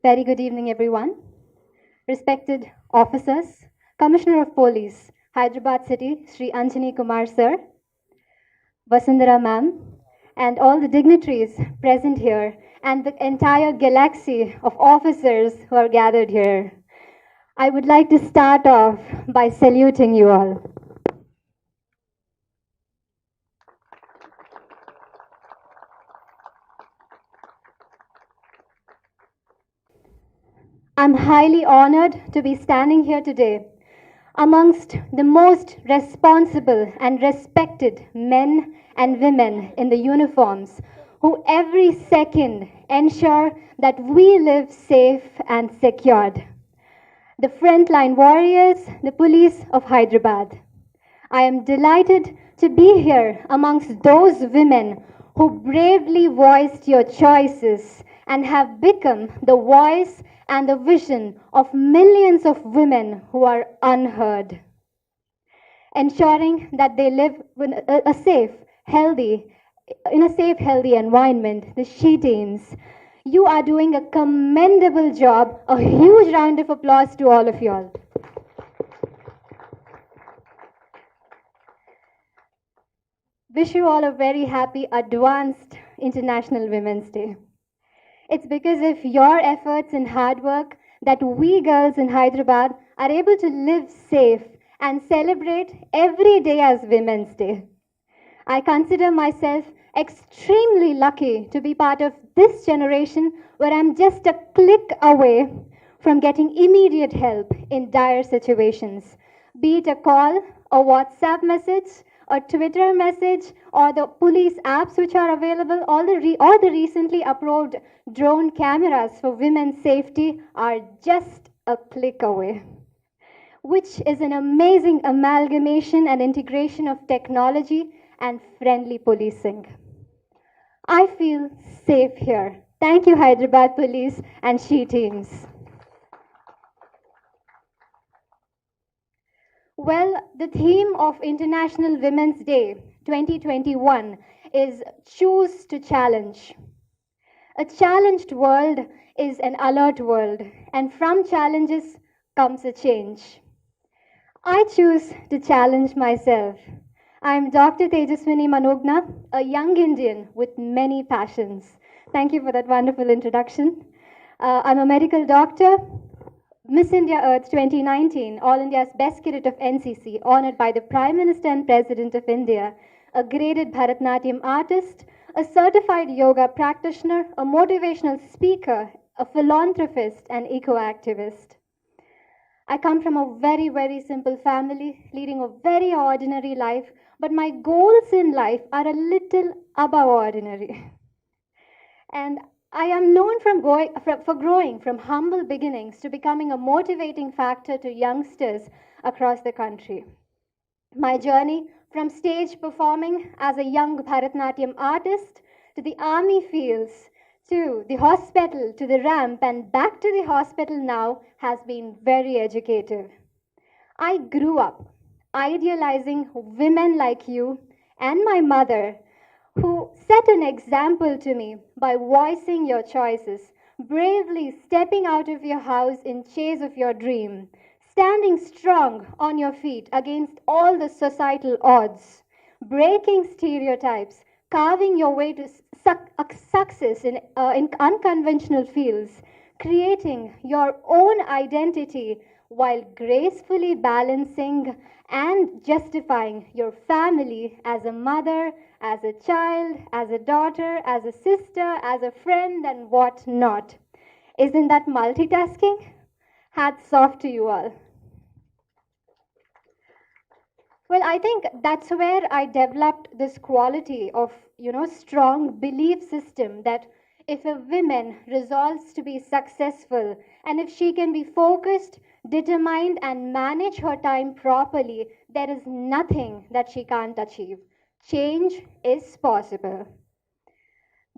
Very good evening, everyone. Respected officers, Commissioner of Police, Hyderabad City, Sri Anjani Kumar Sir, Vasundhara Ma'am, and all the dignitaries present here, and the entire galaxy of officers who are gathered here. I would like to start off by saluting you all. I'm highly honored to be standing here today amongst the most responsible and respected men and women in the uniforms who every second ensure that we live safe and secured. The frontline warriors, the police of Hyderabad. I am delighted to be here amongst those women who bravely voiced your choices and have become the voice and the vision of millions of women who are unheard, ensuring that they live in a safe, healthy, environment. The She Teams, you are doing a commendable job. A huge round of applause to all of you all. Wish you all a very happy advanced International Women's Day. It's because of your efforts and hard work that we girls in Hyderabad are able to live safe and celebrate every day as Women's Day. I consider myself extremely lucky to be part of this generation where I'm just a click away from getting immediate help in dire situations, be it a call, a WhatsApp message, a Twitter message, or the police apps which are available, or the recently approved drone cameras for women's safety are just a click away, which is an amazing amalgamation and integration of technology and friendly policing. I feel safe here. Thank you, Hyderabad Police and She Teams. Well, the theme of International Women's Day 2021 is Choose to Challenge. A challenged world is an alert world, and from challenges comes a change. I choose to challenge myself. I'm Dr. Tejaswini Manogana, a young Indian with many passions. Thank you for that wonderful introduction. I'm a medical doctor, Miss India Earth 2019, All India's Best Cadet of NCC, honored by the Prime Minister and President of India, a graded Bharatanatyam artist, a certified yoga practitioner, a motivational speaker, a philanthropist, and eco-activist. I come from a very, very simple family, leading a very ordinary life, but my goals in life are a little above ordinary. And I am known for growing from humble beginnings to becoming a motivating factor to youngsters across the country. My journey from stage performing as a young Bharatanatyam artist to the army fields to the hospital to the ramp and back to the hospital now has been very educative. I grew up idealizing women like you and my mother, who set an example to me by voicing your choices, bravely stepping out of your house in chase of your dream, standing strong on your feet against all the societal odds, breaking stereotypes, carving your way to success in unconventional fields, creating your own identity while gracefully balancing and justifying your family as a mother, as a child, as a daughter, as a sister, as a friend, and what not. Isn't that multitasking? Hats off to you all. Well, I think that's where I developed this quality of, strong belief system that if a woman resolves to be successful and if she can be focused, determined, and manage her time properly, there is nothing that she can't achieve. Change is possible.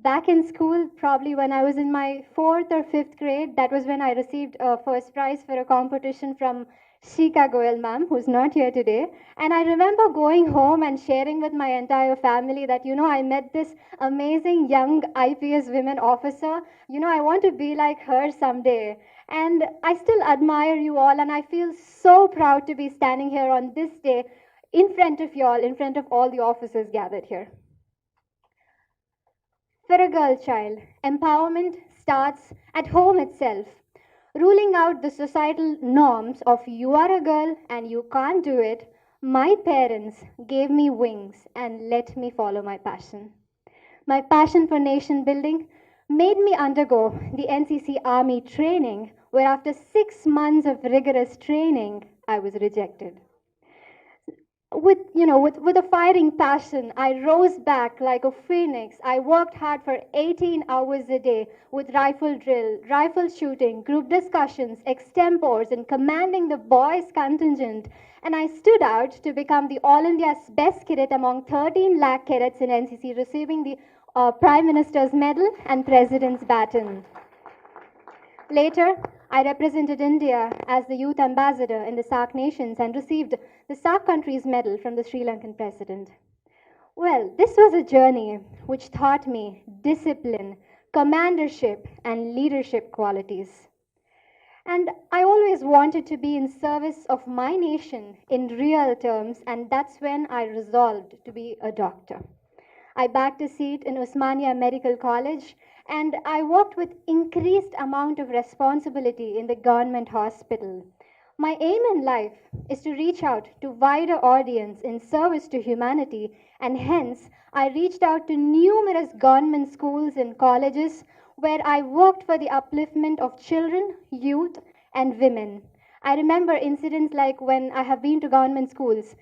Back in school, probably when I was in my fourth or fifth grade, that was when I received a first prize for a competition from Shika Goel ma'am, who's not here today. And I remember going home and sharing with my entire family that, I met this amazing young IPS women officer. I want to be like her someday. And I still admire you all, and I feel so proud to be standing here on this day in front of you all, in front of all the officers gathered here. For a girl child, empowerment starts at home itself. Ruling out the societal norms of you are a girl and you can't do it, my parents gave me wings and let me follow my passion. My passion for nation building made me undergo the NCC Army training, where after 6 months of rigorous training, I was rejected. With a firing passion, I rose back like a phoenix. I worked hard for 18 hours a day with rifle drill, rifle shooting, group discussions, extempores, and commanding the boys' contingent. And I stood out to become the All India's best cadet among 13 lakh cadets in NCC, receiving the Prime Minister's Medal and President's Baton. Later, I represented India as the youth ambassador in the SAARC nations and received the SAARC country's medal from the Sri Lankan president. Well, this was a journey which taught me discipline, commandership, and leadership qualities. And I always wanted to be in service of my nation in real terms, and that's when I resolved to be a doctor. I bagged a seat in Osmania Medical College, and I worked with increased amount of responsibility in the government hospital. My aim in life is to reach out to wider audience in service to humanity, and hence I reached out to numerous government schools and colleges where I worked for the upliftment of children, youth, and women. I remember incidents like when I have been to government schools.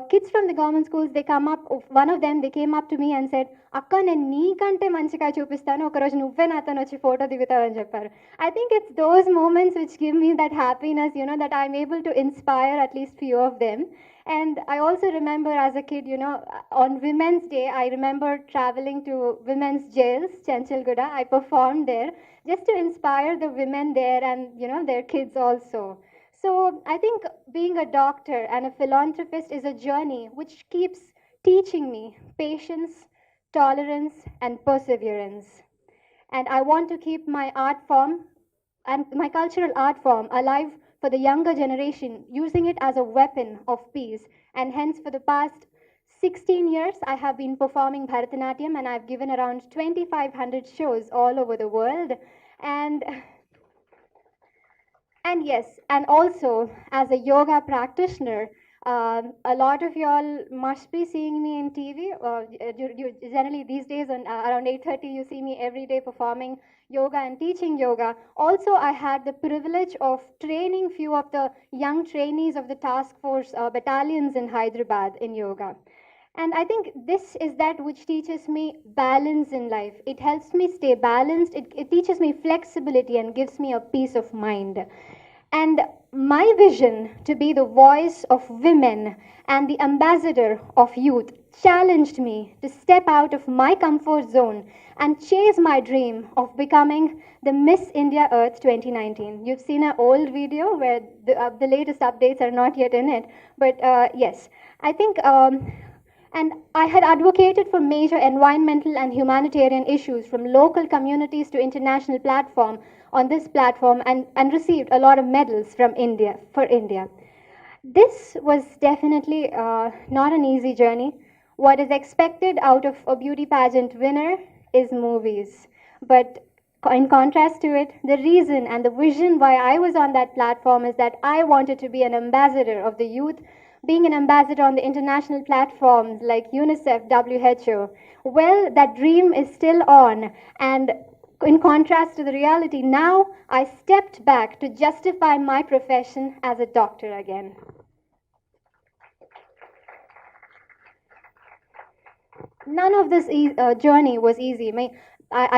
Kids from the government schools, they come up, one of them, they came up to me and said, Akka, నేను నీకంటే మంచిగా చూపిస్తాను, ఒకరోజు నువ్వే నాతో వచ్చి photo దిగుతావని చెప్పారు. I think it's those moments which give me that happiness, that I'm able to inspire at least few of them. And I also remember as a kid, on Women's Day, I remember traveling to women's jails, Chanchalguda. I performed there just to inspire the women there and, their kids also. So I think being a doctor and a philanthropist is a journey which keeps teaching me patience, tolerance, and perseverance. And I want to keep my art form and my cultural art form alive for the younger generation, using it as a weapon of peace. And hence, for the past 16 years, I have been performing Bharatanatyam, and I've given around 2,500 shows all over the world. And yes, and also as a yoga practitioner, a lot of y'all must be seeing me in TV. Generally these days, around 8:30, you see me every day performing yoga and teaching yoga. Also, I had the privilege of training few of the young trainees of the task force battalions in Hyderabad in yoga. And I think this is that which teaches me balance in life. It helps me stay balanced. It teaches me flexibility and gives me a peace of mind. And my vision to be the voice of women and the ambassador of youth challenged me to step out of my comfort zone and chase my dream of becoming the Miss India Earth 2019. You've seen an old video where the latest updates are not yet in it. But yes, I think... and I had advocated for major environmental and humanitarian issues from local communities to international platform on this platform and received a lot of medals from India, for India. This was definitely not an easy journey. What is expected out of a beauty pageant winner is movies. But in contrast to it, the reason and the vision why I was on that platform is that I wanted to be an ambassador of the youth, being an ambassador on the international platforms like UNICEF, WHO. Well, that dream is still on, and in contrast to the reality, now I stepped back to justify my profession as a doctor again. None of this journey was easy.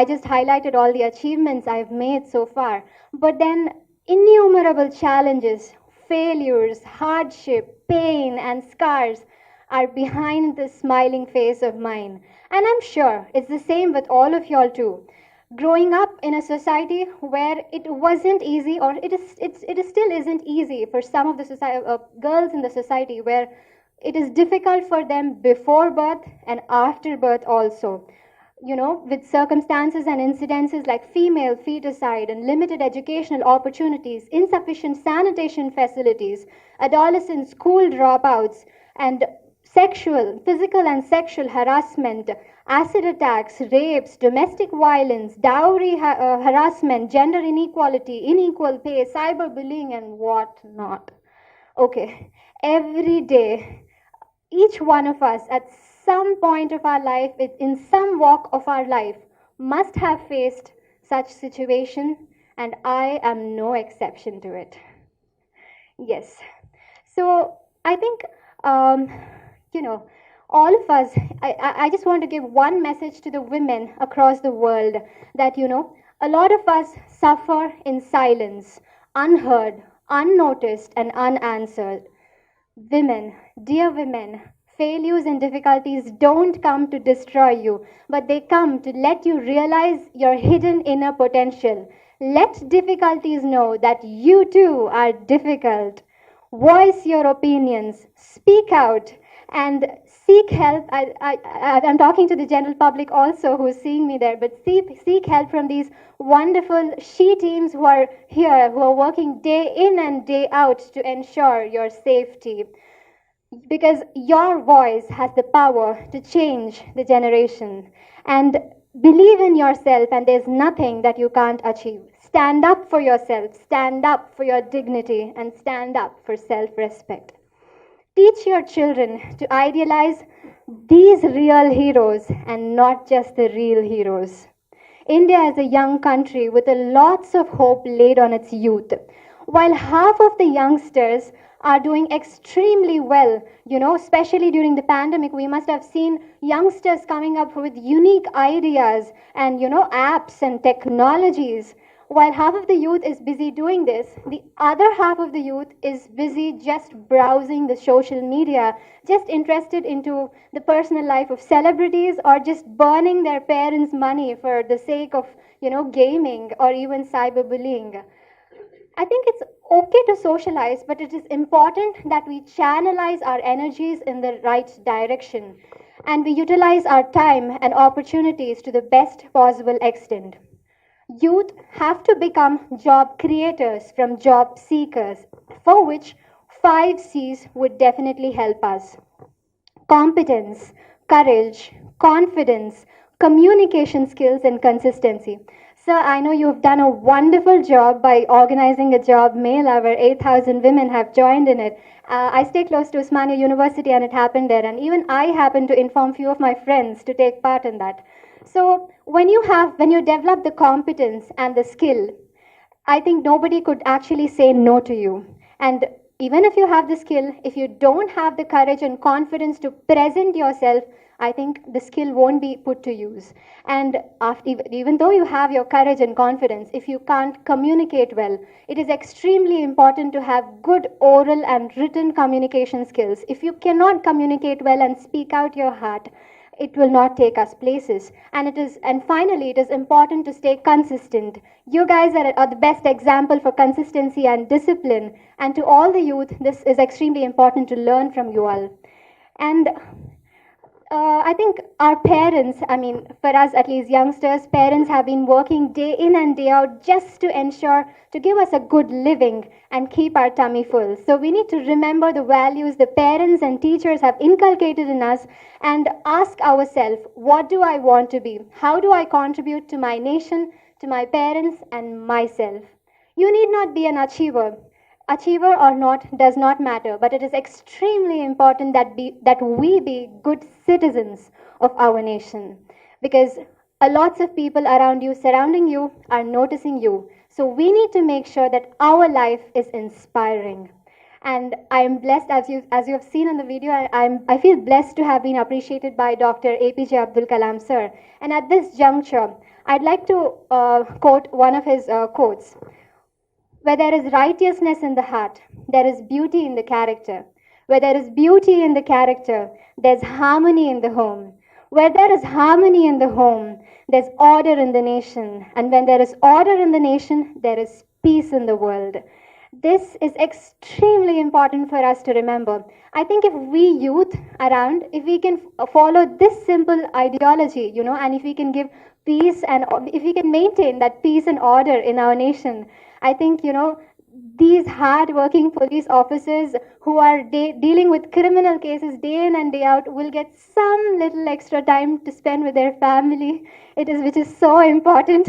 I just highlighted all the achievements I've made so far, but then innumerable challenges, failures, hardship, pain, and scars are behind this smiling face of mine. And I'm sure it's the same with all of y'all too. Growing up in a society where it wasn't easy, or it is still isn't easy for some of the girls in the society, where it is difficult for them before birth and after birth also, with circumstances and incidences like female feticide and limited educational opportunities, insufficient sanitation facilities, adolescent school dropouts, and physical and sexual harassment, acid attacks, rapes, domestic violence, dowry harassment, gender inequality, unequal pay, cyberbullying, and what not. Okay, every day, each one of us at some point of our life, in some walk of our life, must have faced such situation, and I am no exception to it. Yes. So I think, um, all of us, I just want to give one message to the women across the world that, a lot of us suffer in silence, unheard, unnoticed, and unanswered. Women, dear women, failures and difficulties don't come to destroy you, but they come to let you realize your hidden inner potential. Let difficulties know that you too are difficult. Voice your opinions, speak out, and seek help. I'm talking to the general public also who's seeing me there, but seek help from these wonderful she teams who are here, who are working day in and day out to ensure your safety. Because your voice has the power to change the generation. And believe in yourself, and there's nothing that you can't achieve. Stand up for yourself, stand up for your dignity, and stand up for self respect. Teach your children to idealize these real heroes and not just the real heroes. India is a young country with lots of hope laid on its youth. While half of the youngsters are doing extremely well, especially during the pandemic, we must have seen youngsters coming up with unique ideas and, apps and technologies. While half of the youth is busy doing this, the other half of the youth is busy just browsing the social media, just interested into the personal life of celebrities, or just burning their parents' money for the sake of, gaming or even cyberbullying. I think it's okay to socialize, but it is important that we channelize our energies in the right direction and we utilize our time and opportunities to the best possible extent. Youth have to become job creators from job seekers, for which 5 C's would definitely help us: competence, courage, confidence, communication skills, and consistency. Sir, I know you've done a wonderful job by organizing a job mela where 8,000 women have joined in it. I stay close to Osmania University and it happened there, and even I happened to inform few of my friends to take part in that. So when you develop the competence and the skill, I think nobody could actually say no to you. And even if you have the skill, if you don't have the courage and confidence to present yourself, I think the skill won't be put to use. And even though you have your courage and confidence, if you can't communicate well, it is extremely important to have good oral and written communication skills. If you cannot communicate well and speak out your heart, it will not take us places. And finally, it is important to stay consistent. You guys are the best example for consistency and discipline. And to all the youth, this is extremely important to learn from you all. And I think our parents, for us at least youngsters, parents have been working day in and day out just to ensure to give us a good living and keep our tummy full. So we need to remember the values the parents and teachers have inculcated in us and ask ourselves, what do I want to be? How do I contribute to my nation, to my parents, and myself? You need not be an achiever. Achiever or not does not matter, but it is extremely important that we be good citizens of our nation, because a lots of people around you, surrounding you, are noticing you. So we need to make sure that our life is inspiring. And I am blessed, as you have seen in the video, I feel blessed to have been appreciated by Dr. APJ Abdul Kalam sir. And at this juncture, I'd like to quote one of his quotes. Where there is righteousness in the heart, there is beauty in the character. Where there is beauty in the character, there's harmony in the home. Where there is harmony in the home, there's order in the nation. And when there is order in the nation, there is peace in the world. This is extremely important for us to remember. I think if we youth around, if we can follow this simple ideology, and if we can give peace and if we can maintain that peace and order in our nation, I think, these hard-working police officers who are dealing with criminal cases day in and day out will get some little extra time to spend with their family. Which is so important.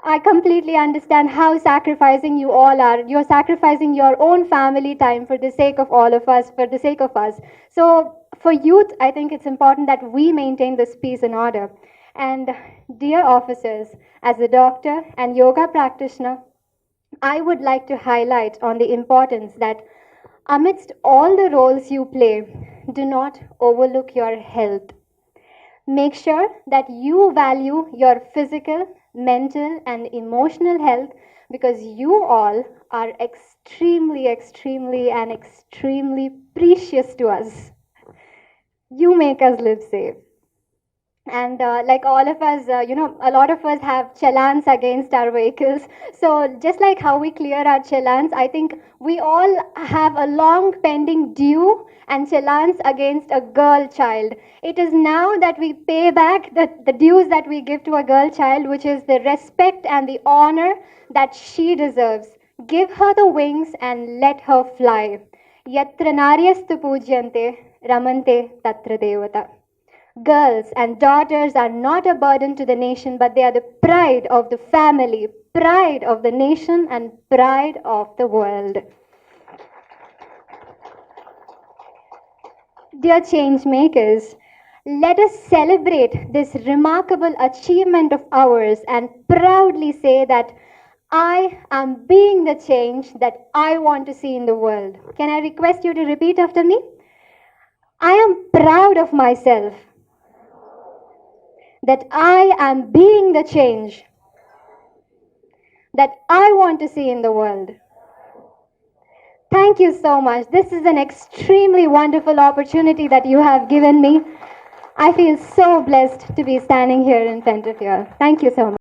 I completely understand how sacrificing you all are. You're sacrificing your own family time for the sake of all of us, for the sake of us. So for youth, I think it's important that we maintain this peace and order. And dear officers, as a doctor and yoga practitioner, I would like to highlight on the importance that amidst all the roles you play, do not overlook your health. Make sure that you value your physical, mental, and emotional health, because you all are extremely, extremely, and extremely precious to us. You make us live safe. And like all of us, a lot of us have challans against our vehicles. So just like how we clear our challans, I think we all have a long pending due and challans against a girl child. It is now that we pay back the dues that we give to a girl child, which is the respect and the honor that she deserves. Give her the wings and let her fly. Yatra naryastu pujyante ramante tatra devata. Girls and daughters are not a burden to the nation, but they are the pride of the family, pride of the nation, and pride of the world. Dear change makers, let us celebrate this remarkable achievement of ours and proudly say that I am being the change that I want to see in the world. Can I request you to repeat after me? I am proud of myself that I am being the change that I want to see in the world. Thank you so much. This is an extremely wonderful opportunity that you have given me. I feel so blessed to be standing here in front of you. Thank you so much.